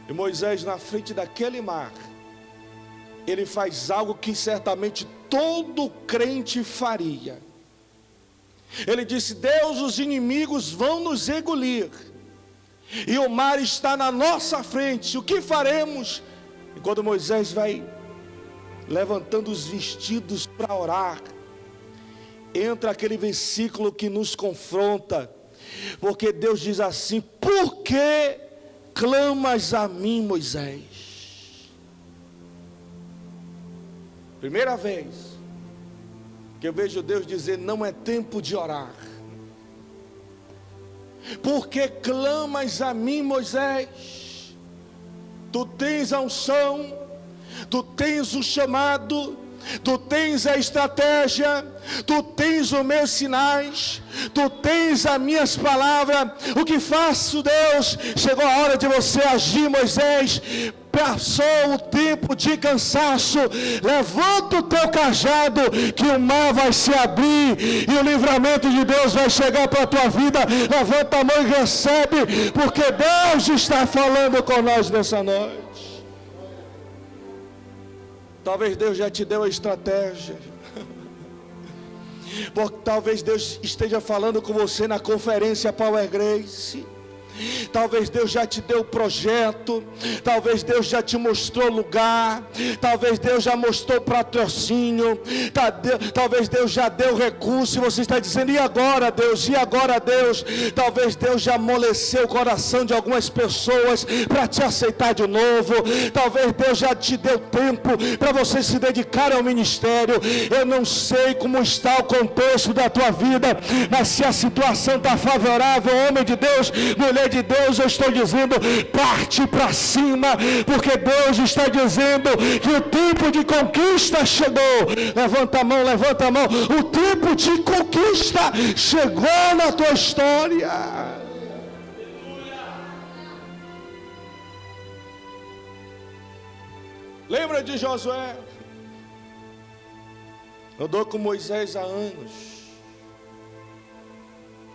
E Moisés na frente daquele mar, ele faz algo que certamente todo crente faria. Ele disse: Deus, os inimigos vão nos engolir. e o mar está na nossa frente, o que faremos? E quando Moisés vai levantando os vestidos para orar, entra aquele versículo que nos confronta, porque Deus diz assim: por que clamas a mim, Moisés? Primeira vez que eu vejo Deus dizer: não é tempo de orar. Por que clamas a mim, Moisés? Tu tens a unção, tu tens o chamado, tu tens a estratégia, tu tens os meus sinais, tu tens as minhas palavras. O que faço, Deus? Chegou a hora de você agir, Moisés. Passou o tempo de cansaço. Levanta o teu cajado, que o mar vai se abrir e o livramento de Deus vai chegar para a tua vida. Levanta a mão e recebe, porque Deus está falando com nós nessa noite. Talvez Deus já te deu a estratégia, porque talvez Deus esteja falando com você na conferência Power Grace. Talvez Deus já te deu o projeto, talvez Deus já te mostrou o lugar, talvez Deus já mostrou o patrocínio, talvez Deus já deu recurso, e você está dizendo: e agora, Deus? E agora, Deus? Talvez Deus já amoleceu o coração de algumas pessoas para te aceitar de novo. Talvez Deus já te deu tempo para você se dedicar ao ministério. Eu não sei como está o contexto da tua vida, mas se a situação está favorável, homem de Deus, mulher de Deus, eu estou dizendo: parte para cima, porque Deus está dizendo que o tempo de conquista chegou. Levanta a mão, levanta a mão. O tempo de conquista chegou na tua história. Lembra de Josué? Andou com Moisés há anos.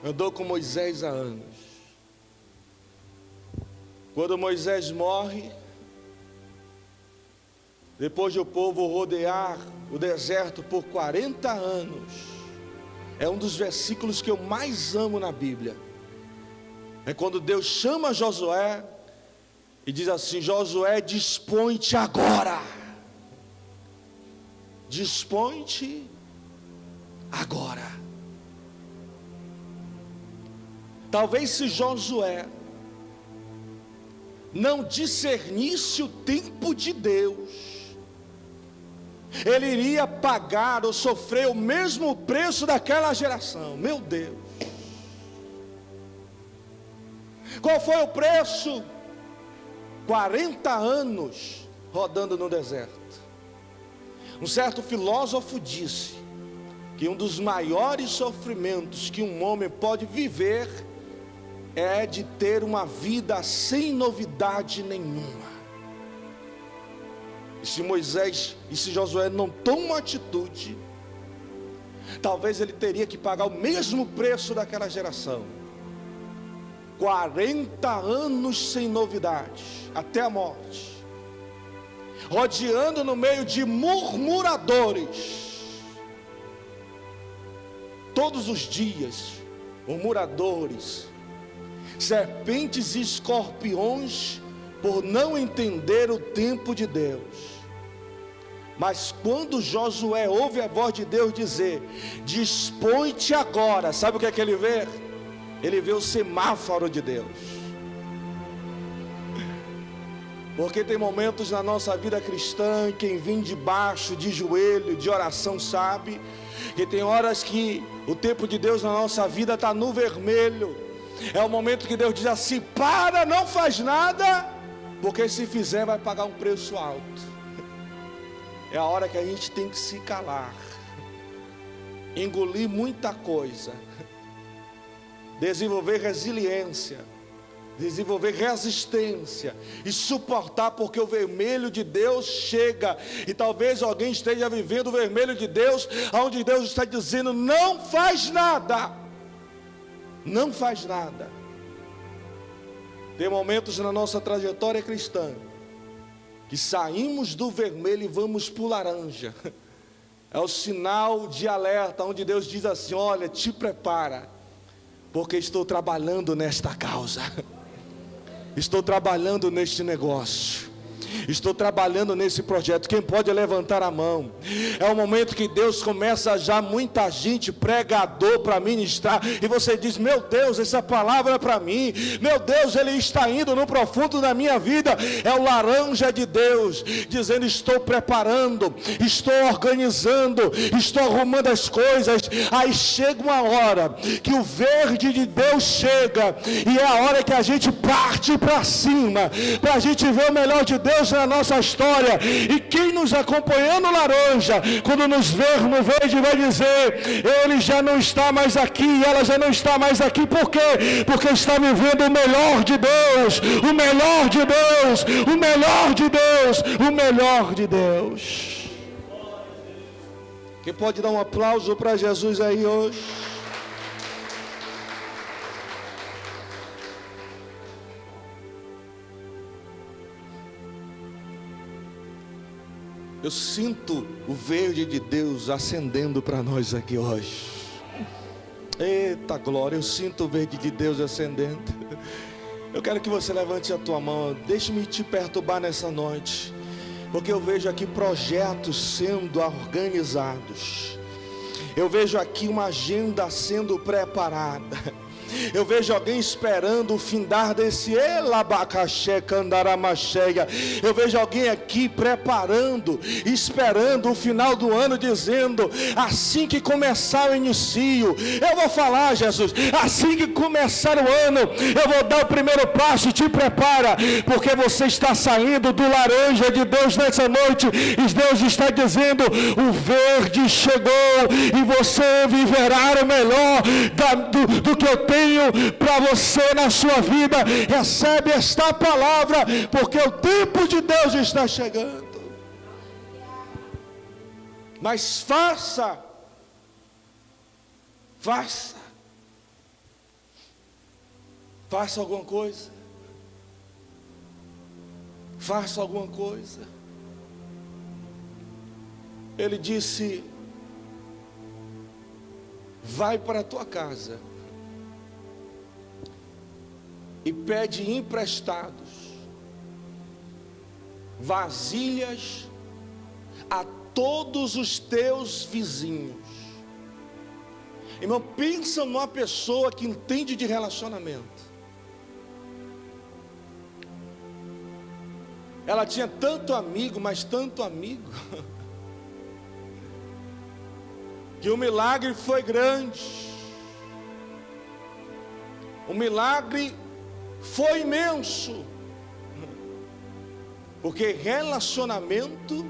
Andou com Moisés há anos. Quando Moisés morre, depois de o povo rodear o deserto por 40 anos, é um dos versículos que eu mais amo na Bíblia. É quando Deus chama Josué e diz assim: Josué, dispõe-te agora. Dispõe-te agora. Talvez se Josué não discernisse o tempo de Deus, ele iria pagar ou sofrer o mesmo preço daquela geração. Meu Deus! Qual foi o preço? 40 anos rodando no deserto. Um certo filósofo disse que um dos maiores sofrimentos que um homem pode viver é de ter uma vida sem novidade nenhuma. E se Moisés e se Josué não tomam atitude, talvez ele teria que pagar o mesmo preço daquela geração. 40 anos sem novidade, até a morte, rodeando no meio de murmuradores, todos os dias, murmuradores, serpentes e escorpiões, por não entender o tempo de Deus. Mas quando Josué ouve a voz de Deus dizer: dispõe-te agora, sabe o que é que ele vê? Ele vê o semáforo de Deus. Porque tem momentos na nossa vida cristã, quem vem de baixo, de joelho, de oração, sabe que tem horas que o tempo de Deus na nossa vida está no vermelho. É o momento que Deus diz assim: para, não faz nada, porque se fizer vai pagar um preço alto. É a hora que a gente tem que se calar, engolir muita coisa, desenvolver resiliência, desenvolver resistência e suportar, porque o vermelho de Deus chega. E talvez alguém esteja vivendo o vermelho de Deus, onde Deus está dizendo: não faz nada, não faz nada. Tem momentos na nossa trajetória cristã que saímos do vermelho e vamos para o laranja. É o sinal de alerta, onde Deus diz assim: olha, te prepara, porque estou trabalhando nesta causa. Estou trabalhando neste negócio. Estou trabalhando nesse projeto. Quem pode levantar a mão? É o momento que Deus começa já muita gente, pregador para ministrar, e você diz: meu Deus, essa palavra é para mim. Meu Deus, Ele está indo no profundo da minha vida. É o laranja de Deus dizendo: estou preparando, estou organizando, estou arrumando as coisas. Aí chega uma hora que o verde de Deus chega, e é a hora que a gente parte para cima, para a gente ver o melhor de Deus na nossa história. E quem nos acompanhou no laranja, quando nos ver no verde, vai dizer: ele já não está mais aqui, ela já não está mais aqui. Por quê? Porque está vivendo o melhor de Deus, o melhor de Deus, o melhor de Deus, o melhor de Deus. Quem pode dar um aplauso para Jesus aí hoje? Eu sinto o verde de Deus acendendo para nós aqui hoje. Eita glória, eu sinto o verde de Deus acendendo. Eu quero que você levante a tua mão. Deixe-me te perturbar nessa noite, porque eu vejo aqui projetos sendo organizados. Eu vejo aqui uma agenda sendo preparada. Eu vejo alguém esperando o findar desse elabacaxé candaramacheia. Eu vejo alguém aqui preparando, esperando o final do ano, dizendo: assim que começar o inicio, eu vou falar, Jesus, assim que começar o ano, eu vou dar o primeiro passo. Te prepara, porque você está saindo do laranja de Deus nessa noite, e Deus está dizendo: o verde chegou, e você viverá o melhor do que eu tenho para você na sua vida. Recebe esta palavra, porque o tempo de Deus está chegando. Mas faça alguma coisa. Faça alguma coisa. Ele disse: vai para a tua casa e pede emprestados vasilhas a todos os teus vizinhos. Irmão, pensa numa pessoa que entende de relacionamento. Ela tinha tanto amigo, mas tanto amigo, que o milagre foi grande. O milagre foi imenso, porque relacionamento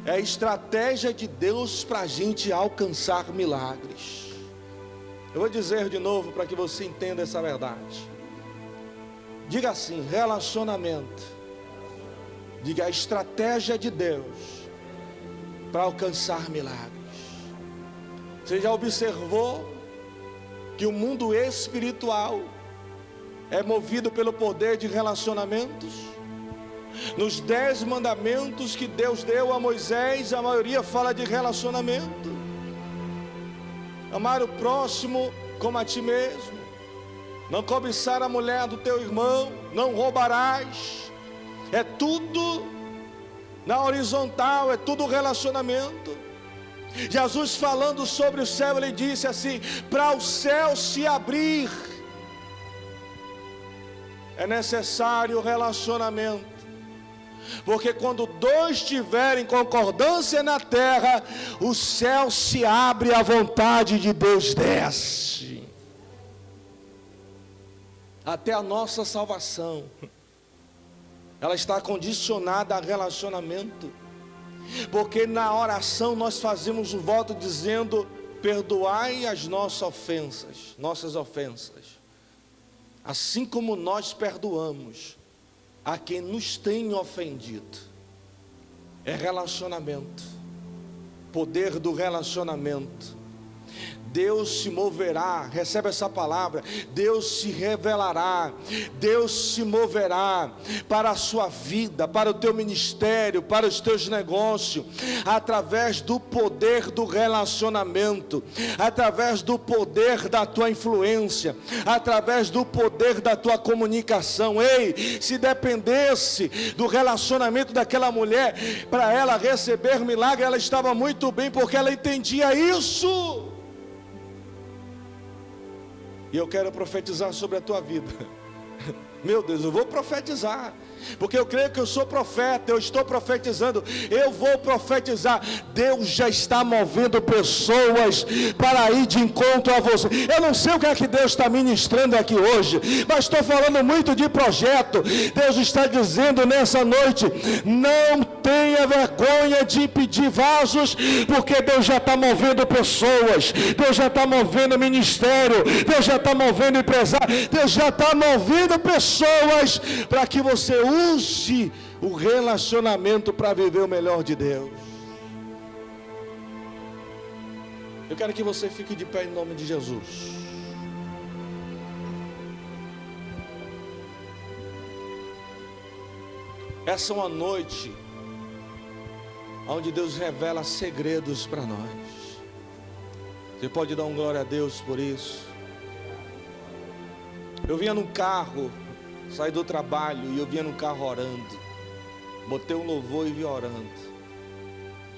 é estratégia de Deus para a gente alcançar milagres. Eu vou dizer de novo para que você entenda essa verdade. Diga assim: relacionamento. Diga: a estratégia de Deus para alcançar milagres. Você já observou que o mundo espiritual é movido pelo poder de relacionamentos? Nos 10 mandamentos que Deus deu a Moisés, a maioria fala de relacionamento. Amar o próximo como a ti mesmo, não cobiçar a mulher do teu irmão, não roubarás. É tudo na horizontal, é tudo relacionamento. Jesus, falando sobre o céu, ele disse assim: para o céu se abrir, é necessário relacionamento, porque quando dois tiverem concordância na terra, o céu se abre, a vontade de Deus desce. Até a nossa salvação, ela está condicionada a relacionamento, porque na oração nós fazemos o voto dizendo: perdoai as nossas ofensas, assim como nós perdoamos a quem nos tem ofendido. É relacionamento, poder do relacionamento. Deus se moverá, recebe essa palavra, Deus se revelará, Deus se moverá para a sua vida, para o teu ministério, para os teus negócios, através do poder do relacionamento, através do poder da tua influência, através do poder da tua comunicação. Ei, se dependesse do relacionamento daquela mulher, para ela receber milagre, ela estava muito bem, porque ela entendia isso. E eu quero profetizar sobre a tua vida. Meu Deus, eu vou profetizar, porque eu creio que eu sou profeta, eu estou profetizando, eu vou profetizar. Deus já está movendo pessoas para ir de encontro a você. Eu não sei o que é que Deus está ministrando aqui hoje, mas estou falando muito de projeto. Deus está dizendo nessa noite: não tenha vergonha de pedir vasos, porque Deus já está movendo pessoas, Deus já está movendo ministério, Deus já está movendo empresário, Deus já está movendo pessoas para que você use o relacionamento para viver o melhor de Deus. Eu quero que você fique de pé em nome de Jesus. Essa é uma noite onde Deus revela segredos para nós. Você pode dar um glória a Deus por isso? Eu vinha num carro, saí do trabalho e eu vinha no carro orando. Botei um louvor e vim orando.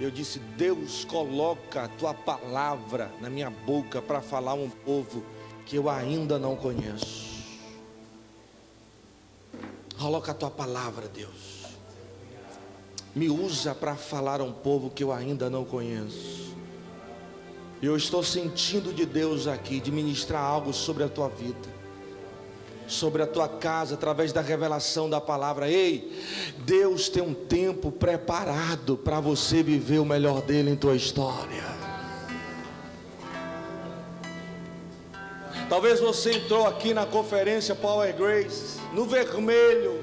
Eu disse: Deus, coloca a tua palavra na minha boca para falar a um povo que eu ainda não conheço. Coloca a tua palavra, Deus. Me usa para falar a um povo que eu ainda não conheço. E eu estou sentindo de Deus aqui, de ministrar algo sobre a tua vida, sobre a tua casa, através da revelação da palavra. Ei, Deus tem um tempo preparado para você viver o melhor dele em tua história. Talvez você entrou aqui na conferência Power Grace no vermelho,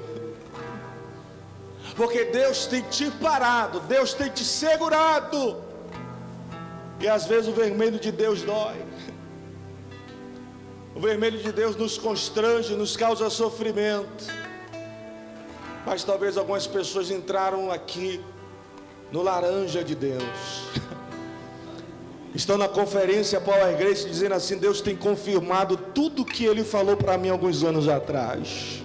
porque Deus tem te parado, Deus tem te segurado, e às vezes o vermelho de Deus dói. O vermelho de Deus nos constrange, nos causa sofrimento. Mas talvez algumas pessoas entraram aqui no laranja de Deus. Estão na conferência Power Grace dizendo assim: Deus tem confirmado tudo que Ele falou para mim alguns anos atrás.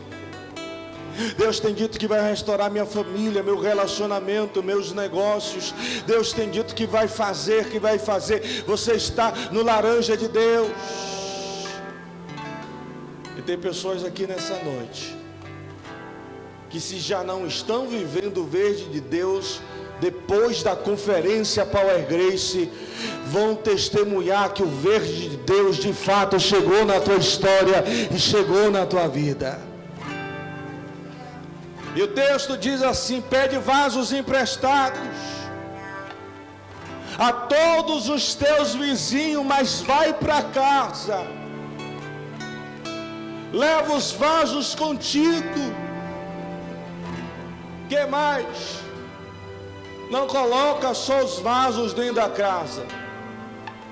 Deus tem dito que vai restaurar minha família, meu relacionamento, meus negócios. Deus tem dito que vai fazer, que vai fazer. Você está no laranja de Deus. E tem pessoas aqui nessa noite que, se já não estão vivendo o verde de Deus, depois da conferência Power Grace, vão testemunhar que o verde de Deus de fato chegou na tua história e chegou na tua vida. E o texto diz assim: pede vasos emprestados a todos os teus vizinhos, mas vai para casa, leva os vasos contigo. Que mais? Não coloca só os vasos dentro da casa,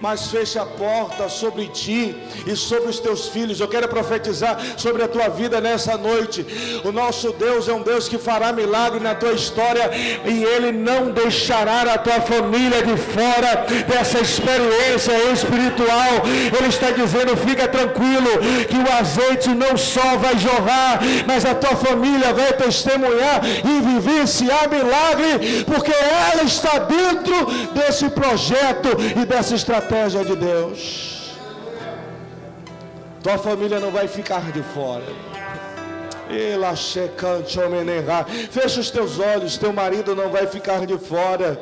mas fecha a porta sobre ti e sobre os teus filhos. Eu quero profetizar sobre a tua vida nessa noite. O nosso Deus é um Deus que fará milagre na tua história, e Ele não deixará a tua família de fora dessa experiência espiritual. Ele está dizendo: fica tranquilo, que o azeite não só vai jorrar, mas a tua família vai testemunhar e vivenciar milagre, porque ela está dentro desse projeto e dessa estratégia de Deus. Tua família não vai ficar de fora. Fecha os teus olhos, teu marido não vai ficar de fora.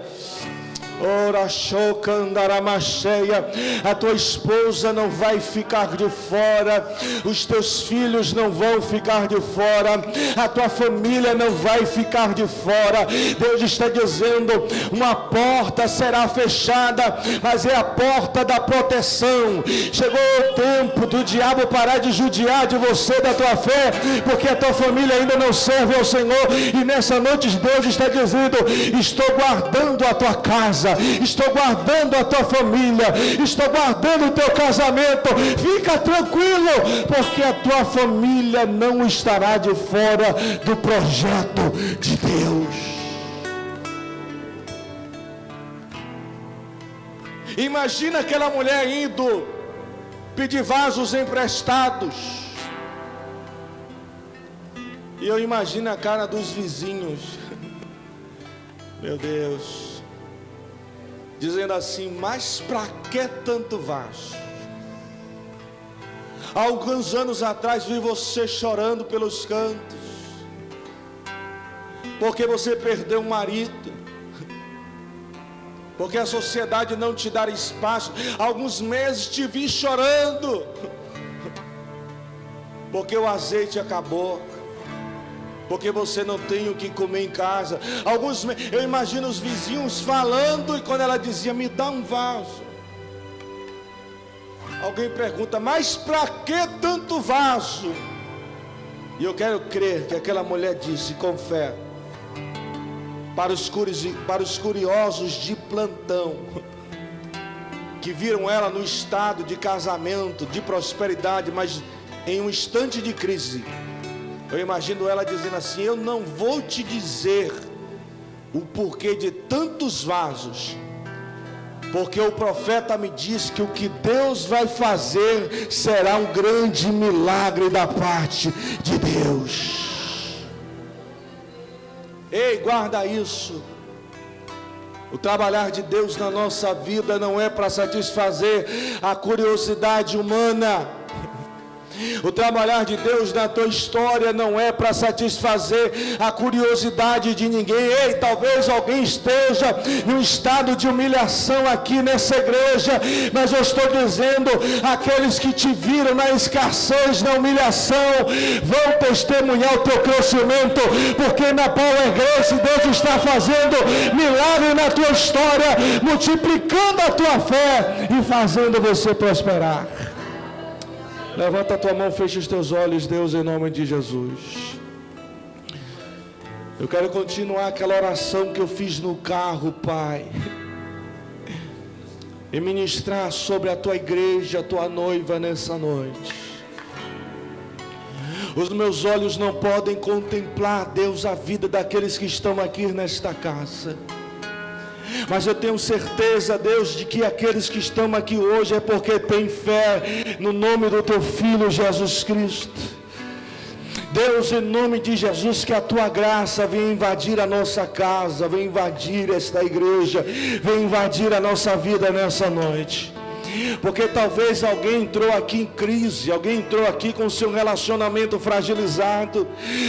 A tua esposa não vai ficar de fora, os teus filhos não vão ficar de fora, a tua família não vai ficar de fora. Deus está dizendo: uma porta será fechada, mas é a porta da proteção. Chegou o tempo do diabo parar de judiar de você, da tua fé, porque a tua família ainda não serve ao Senhor. E nessa noite Deus está dizendo: estou guardando a tua casa, casa, estou guardando a tua família, estou guardando o teu casamento. Fica tranquilo, porque a tua família não estará de fora do projeto de Deus. Imagina aquela mulher indo pedir vasos emprestados. E eu imagino a cara dos vizinhos. Meu Deus. Dizendo assim: mas para que tanto vaso? Há alguns anos atrás vi você chorando pelos cantos, porque você perdeu um marido, porque a sociedade não te dá espaço. Há alguns meses te vi chorando, porque o azeite acabou, porque você não tem o que comer em casa. Eu imagino os vizinhos falando, e quando ela dizia: me dá um vaso, alguém pergunta: mas para que tanto vaso? E eu quero crer que aquela mulher disse com fé, para os curiosos de plantão, que viram ela no estado de casamento, de prosperidade, mas em um instante de crise. Eu imagino ela dizendo assim: eu não vou te dizer o porquê de tantos vasos, porque o profeta me disse que o que Deus vai fazer será um grande milagre da parte de Deus. Ei, guarda isso. O trabalhar de Deus na nossa vida não é para satisfazer a curiosidade humana. O trabalhar de Deus na tua história não é para satisfazer a curiosidade de ninguém. Ei, talvez alguém esteja num estado de humilhação aqui nessa igreja, mas eu estou dizendo: aqueles que te viram na escassez, na humilhação, vão testemunhar o teu crescimento, porque na Power Grace Deus está fazendo milagre na tua história, multiplicando a tua fé e fazendo você prosperar. Levanta a tua mão, fecha os teus olhos, Deus, em nome de Jesus. Eu quero continuar aquela oração que eu fiz no carro, Pai, e ministrar sobre a tua igreja, a tua noiva nessa noite. Os meus olhos não podem contemplar, Deus, a vida daqueles que estão aqui nesta casa, mas eu tenho certeza, Deus, de que aqueles que estão aqui hoje é porque têm fé no nome do teu Filho Jesus Cristo. Deus, em nome de Jesus, que a tua graça venha invadir a nossa casa, venha invadir esta igreja, venha invadir a nossa vida nessa noite. Porque talvez alguém entrou aqui em crise, alguém entrou aqui com seu relacionamento fragilizado,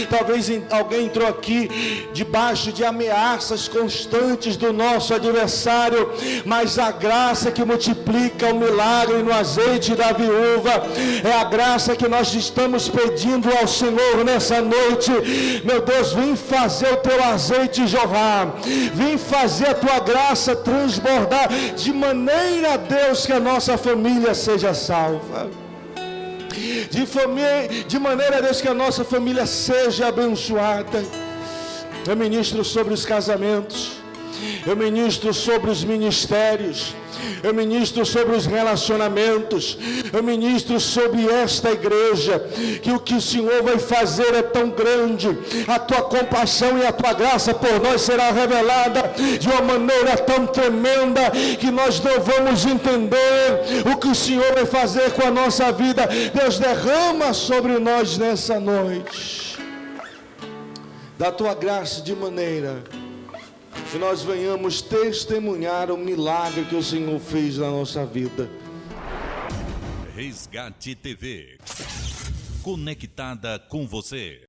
talvez alguém entrou aqui debaixo de ameaças constantes do nosso adversário, mas a graça que multiplica o milagre no azeite da viúva, é a graça que nós estamos pedindo ao Senhor nessa noite. Meu Deus, vem fazer o teu azeite jorrar, vem fazer a tua graça transbordar, de maneira, Deus, que a nossa família seja salva, de maneira, Deus, que a nossa família seja abençoada. Eu ministro sobre os casamentos, eu ministro sobre os ministérios, eu ministro sobre os relacionamentos, eu ministro sobre esta igreja, que o que o Senhor vai fazer é tão grande, a tua compaixão e a tua graça por nós será revelada de uma maneira tão tremenda, que nós não vamos entender o que o Senhor vai fazer com a nossa vida. Deus, derrama sobre nós nessa noite da tua graça, de maneira que nós venhamos testemunhar o milagre que o Senhor fez na nossa vida. Resgate TV, conectada com você.